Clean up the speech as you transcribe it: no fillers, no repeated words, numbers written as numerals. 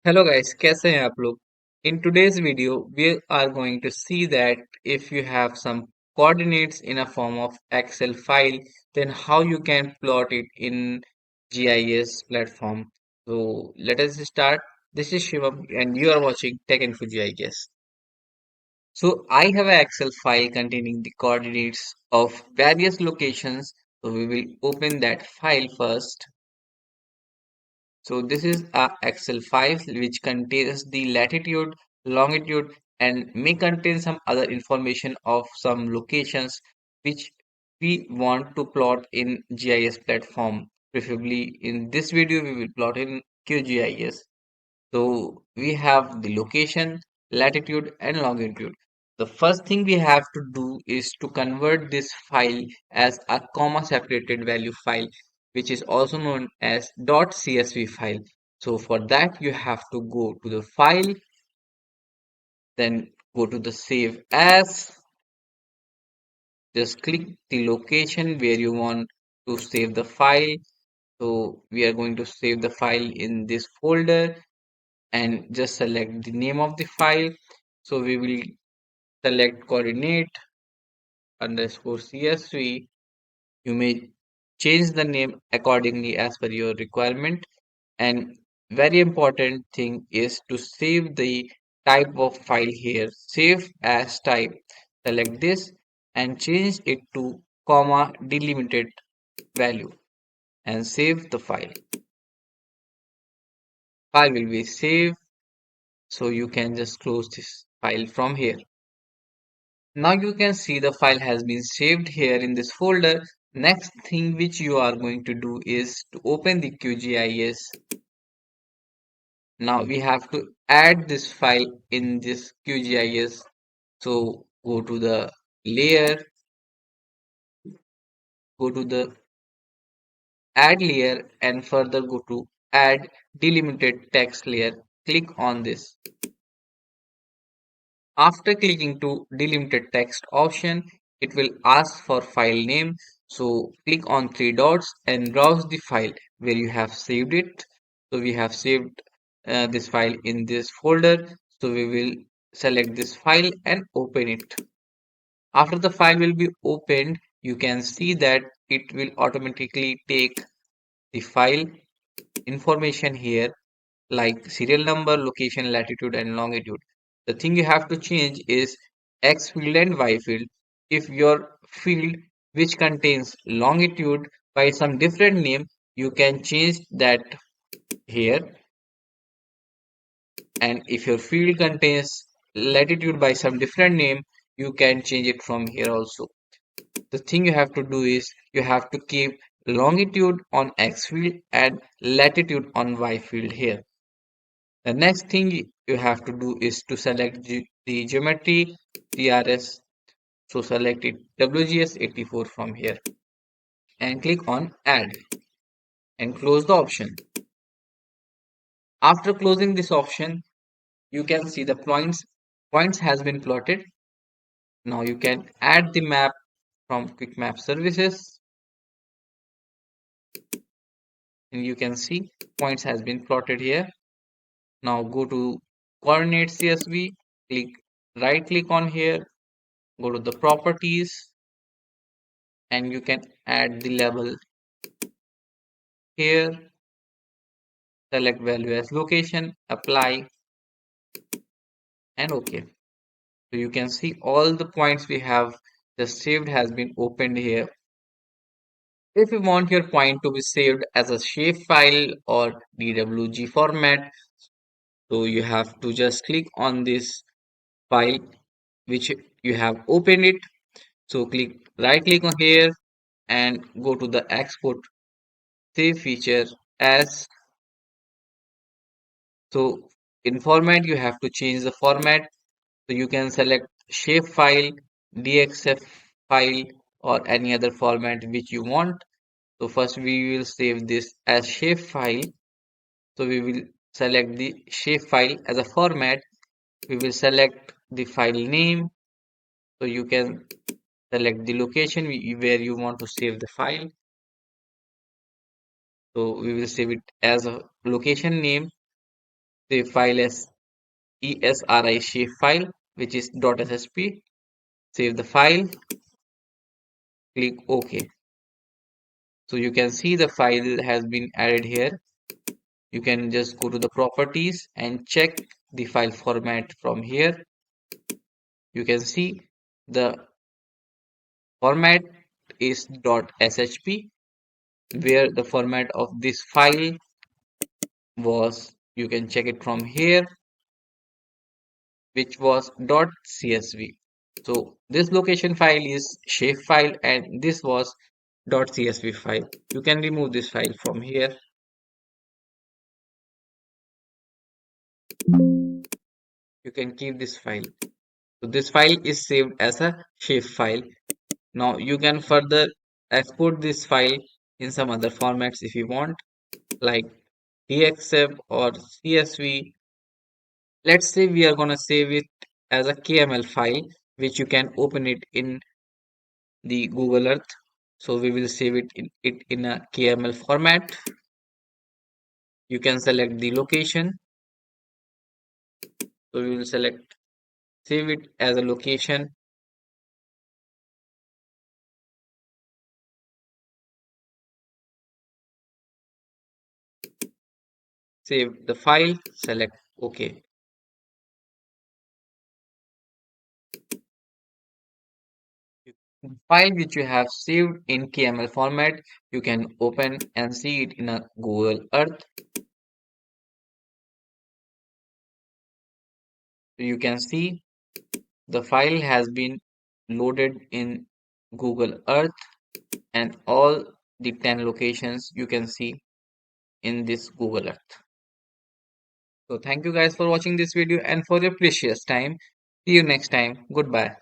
Hello guys, कैसे हैं आप लोग। इन today's video we are going to see that if you have some coordinates in a form of Excel file, then how you can plot it in GIS platform. So let us start. This is Shivam and you are watching Tech Info GIS. So I have an Excel file containing the coordinates of various locations. So we will open that file first. So this is a Excel file which contains the latitude, longitude, and may contain some other information of some locations which we want to plot in GIS platform. Preferably in this video we will plot in QGIS. So we have the location, latitude, and longitude. The first thing we have to do is to convert this file as a comma separated value file, which is also known as .csv file. So for that you have to go to the file, then go to the save as, just click the location where you want to save the file. So we are going to save the file in this folder and just select the name of the file. So we will select coordinate underscore CSV. You may change the name accordingly as per your requirement. And very important thing is to save the type of file here. Save as type. Select this and change it to comma delimited value and save the file. File will be saved. So you can just close this file from here. Now you can see the file has been saved here in this folder. Next thing which you are going to do is to open the QGIS. Now we have to add this file in this QGIS. So go to the layer, go to the add layer and further go to add delimited text layer. Click on this. After clicking to delimited text option, it will ask for file name. So click on three dots and browse the file where you have saved it. So we have saved this file in this folder. So we will select this file and open it. After the file will be opened, you can see that it will automatically take the file information here like serial number, location, latitude, and longitude. The thing you have to change is X field and Y field. If your field which contains longitude by some different name, you can change that here. And if your field contains latitude by some different name, you can change it from here also. The thing you have to do is you have to keep longitude on X field and latitude on Y field here. The next thing you have to do is to select the geometry TRS. So select it WGS84 from here and click on add and close the option. After closing this option, you can see the points has been plotted. Now you can add the map from quick map services and you can see points has been plotted here. Now go to coordinate CSV, right click on here, go to the properties and you can add the label here, select value as location, apply and OK. So you can see all the points we have just saved has been opened here. If you want your point to be saved as a shapefile or DWG format, so you have to just click on this file which you have opened it. So right click on here and go to the export save feature as. So in format you have to change the format. So you can select shapefile, DXF file or any other format which you want. So first we will save this as shapefile. So we will select the shapefile as a format. We will select the file name. So you can select the location where you want to save the file. So we will save it as a location name. Save file as ESRI shapefile, which is .ssp. Save the file, click OK. So you can see the file has been added here. You can just go to the properties and check the file format from here. You can see the format is .shp, where the format of this file was, you can check it from here, which was .csv. So this location file is shapefile and this was .csv file. You can remove this file from here. You can keep this file. So this file is saved as a shapefile. Now you can further export this file in some other formats if you want, like DXF or CSV. Let's say we are gonna save it as a KML file, which you can open it in the Google Earth. So we will save it in a KML format. You can select the location. So we will select save it as a location. Save the file, select OK. The file which you have saved in KML format, you can open and see it in a Google Earth. You can see the file has been loaded in Google Earth and all the 10 locations you can see in this Google Earth. So thank you guys for watching this video and for your precious time. See you next time. Goodbye.